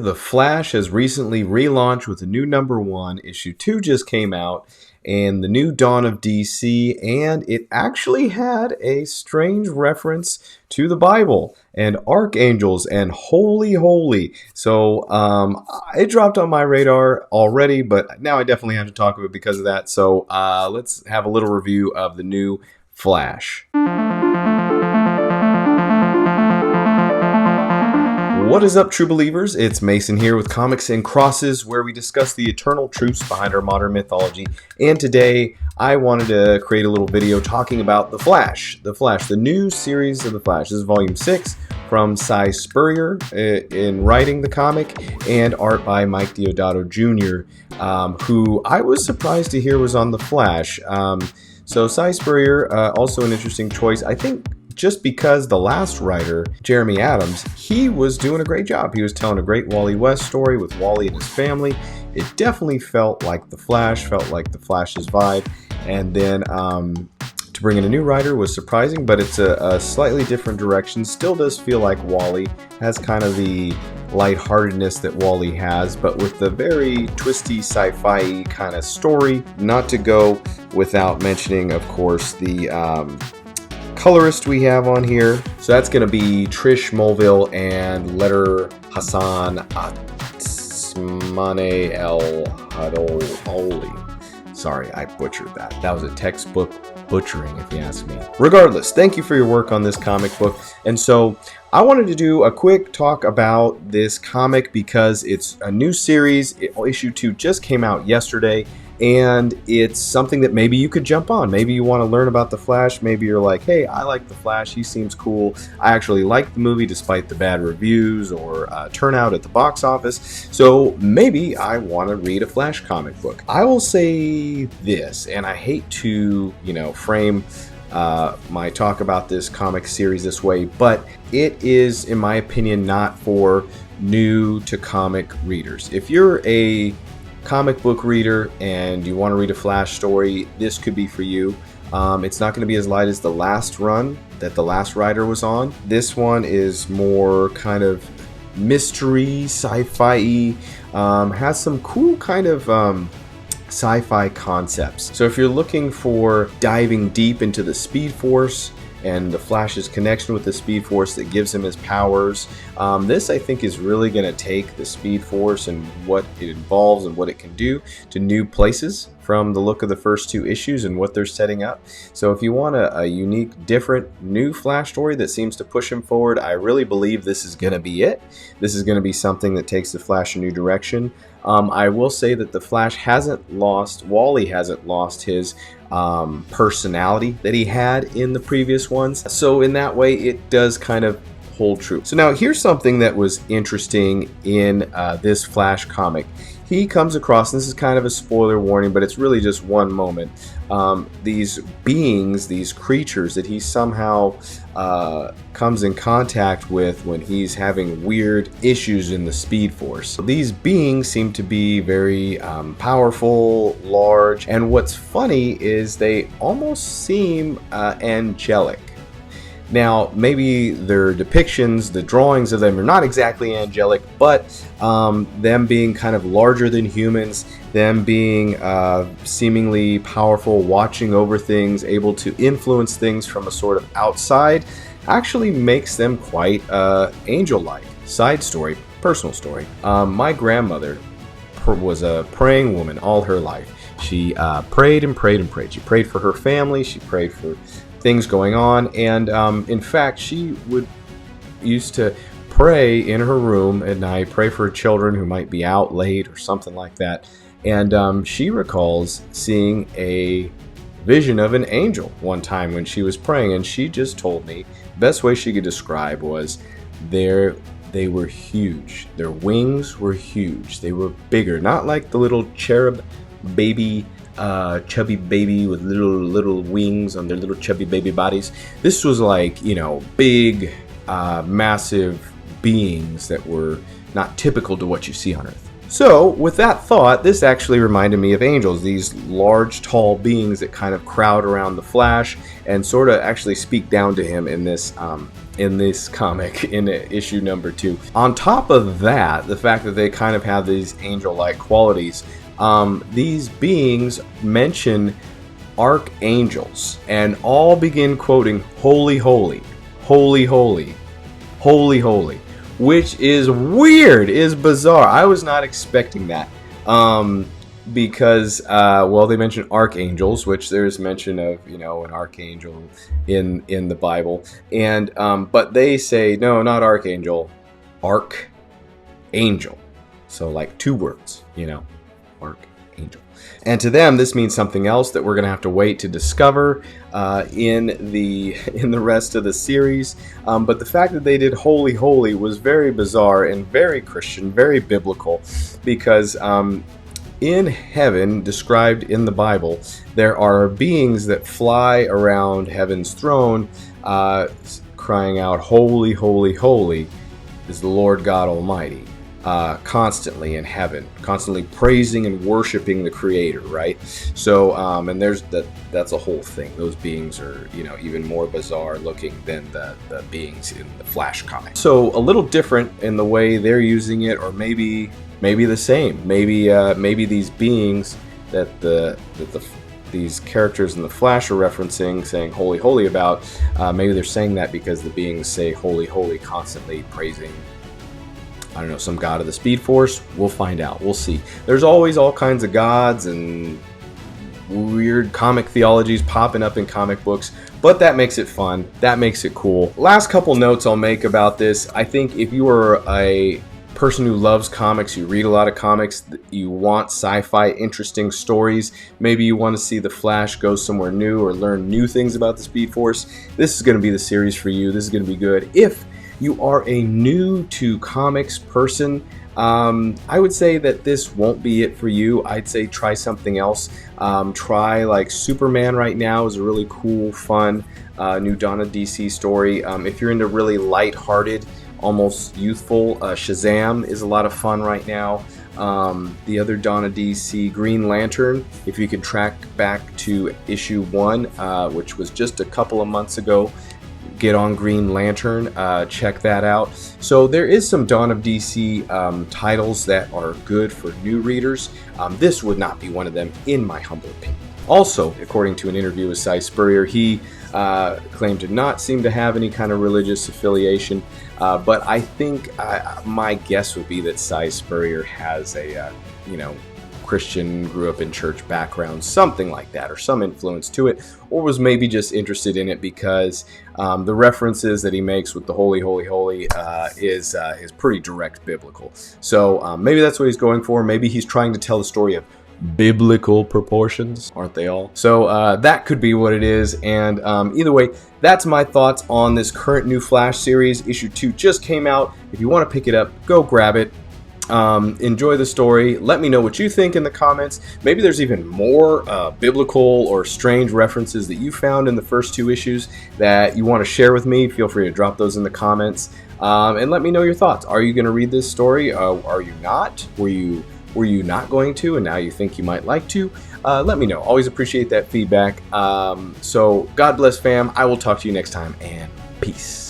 The Flash has recently relaunched with a new #1. Issue 2 just came out, and the new Dawn of DC, and it actually had a strange reference to the Bible and archangels and holy holy. So it dropped on my radar already, but now I definitely have to talk about it because of that. So let's have a little review of the new Flash. What is up, true believers? It's Mason here with Comics and Crosses, where we discuss the eternal truths behind our modern mythology. And today, I wanted to create a little video talking about The Flash. The Flash, the new series of The Flash. This is volume 6 from Spurrier in writing the comic, and art by Mike Deodato Jr., who I was surprised to hear was on The Flash. So Spurrier, also an interesting choice. I think just because the last writer, Jeremy Adams, he was doing a great job. He was telling a great Wally West story with Wally and his family. It definitely felt like The Flash, felt like The Flash's vibe. And then to bring in a new writer was surprising, but it's a slightly different direction. Still does feel like Wally, has kind of the lightheartedness that Wally has, but with the very twisty sci-fi kind of story. Not to go without mentioning, of course, the colorist we have on here. So that's going to be Trish Mulville and Letter Hassan Atsmane El Hadoli. Sorry, I butchered that. That was a textbook butchering, if you ask me. Regardless, thank you for your work on this comic book. And so I wanted to do a quick talk about this comic because it's a new series. Issue 2 just came out yesterday. And it's something that maybe you could jump on. Maybe you want to learn about The Flash. Maybe you're like, hey, I like The Flash. He seems cool. I actually like the movie despite the bad reviews or turnout at the box office. So maybe I want to read a Flash comic book. I will say this, and I hate to, frame my talk about this comic series this way, but it is, in my opinion, not for new to comic readers. If you're a comic book reader and you want to read a Flash story, this could be for you. It's not going to be as light as the last run that the last writer was on. This one is more kind of mystery, sci-fi, has some cool kind of sci-fi concepts. So if you're looking for diving deep into the Speed Force and the Flash's connection with the Speed Force that gives him his powers, this I think is really going to take the Speed Force and what it involves and what it can do to new places from the look of the first 2 issues and what they're setting up. So if you want a unique, different, new Flash story that seems to push him forward, I really believe this is going to be it. This is going to be something that takes the Flash a new direction. I will say that the Flash Wally hasn't lost his personality that he had in the previous ones. So in that way, it does kind of hold true. So now here's something that was interesting in this Flash comic. He comes across, and this is kind of a spoiler warning, but it's really just one moment, these beings, these creatures that he somehow comes in contact with when he's having weird issues in the Speed Force. So these beings seem to be very powerful, large, and what's funny is they almost seem angelic. Now, maybe their depictions, the drawings of them are not exactly angelic, but them being kind of larger than humans, them being seemingly powerful, watching over things, able to influence things from a sort of outside, actually makes them quite angel-like. Side story, personal story. My grandmother was a praying woman all her life. She prayed and prayed and prayed. She prayed for her family. She prayed for things going on, and in fact she used to pray in her room at night, pray for her children who might be out late or something like that, and she recalls seeing a vision of an angel one time when she was praying, and she just told me the best way she could describe was they were huge. Their wings were huge. They were bigger, not like the little cherub baby chubby baby with little wings on their little chubby baby bodies. This was like, big, massive beings that were not typical to what you see on Earth. So, with that thought, this actually reminded me of angels, these large, tall beings that kind of crowd around the Flash and sort of actually speak down to him in this comic in issue number 2. On top of that, the fact that they kind of have these angel-like qualities, these beings mention archangels and all begin quoting "Holy, holy, holy, holy, holy, holy," which is weird, is bizarre. I was not expecting that, because well, they mention archangels, which there's mention of, an archangel in the Bible, and but they say no, not archangel, archangel. So like 2 words, archangel. And to them, this means something else that we're going to have to wait to discover in the rest of the series. But the fact that they did "holy, holy" was very bizarre and very Christian, very biblical, because in heaven, described in the Bible, there are beings that fly around heaven's throne, crying out, "Holy, holy, holy is the Lord God Almighty." Constantly in heaven, constantly praising and worshiping the Creator, right? So, and there's that's a whole thing. Those beings are, even more bizarre looking than the beings in the Flash comic. So a little different in the way they're using it, or maybe the same. Maybe these beings that these characters in the Flash are referencing, saying "holy, holy" about, maybe they're saying that because the beings say "holy, holy" constantly, praising, I don't know, some god of the Speed Force. We'll find out. We'll see. There's always all kinds of gods and weird comic theologies popping up in comic books, but that makes it fun. That makes it cool. Last couple notes I'll make about this. I think if you are a person who loves comics, you read a lot of comics, you want sci-fi interesting stories, maybe you want to see the Flash go somewhere new or learn new things about the Speed Force, this is going to be the series for you. This is going to be good. If you are a new to comics person, I would say that this won't be it for you. I'd say try something else. Try like Superman right now is a really cool, fun, new Dawn of DC story. If you're into really light-hearted, almost youthful, Shazam is a lot of fun right now. The other Dawn of DC, Green Lantern, if you could track back to issue 1, which was just a couple of months ago, get on Green Lantern, check that out. So there is some Dawn of DC titles that are good for new readers. This would not be one of them, in my humble opinion. Also, according to an interview with Spurrier, he claimed to not seem to have any kind of religious affiliation, but I think my guess would be that Spurrier has a Christian, grew up in church background, something like that, or some influence to it, or was maybe just interested in it because the references that he makes with the "holy, holy, holy" is pretty direct biblical. So maybe that's what he's going for. Maybe he's trying to tell the story of biblical proportions, aren't they all? So that could be what it is. And either way, that's my thoughts on this current new Flash series. Issue 2 just came out. If you want to pick it up, go grab it. Enjoy the story. Let me know what you think in the comments. Maybe there's even more biblical or strange references that you found in the first 2 issues that you want to share with me. Feel free to drop those in the comments, and let me know your thoughts. Are you going to read this story? Are you not? Were you not going to, and now you think you might like to? Let me know. Always appreciate that feedback. So God bless, fam. I will talk to you next time, and peace.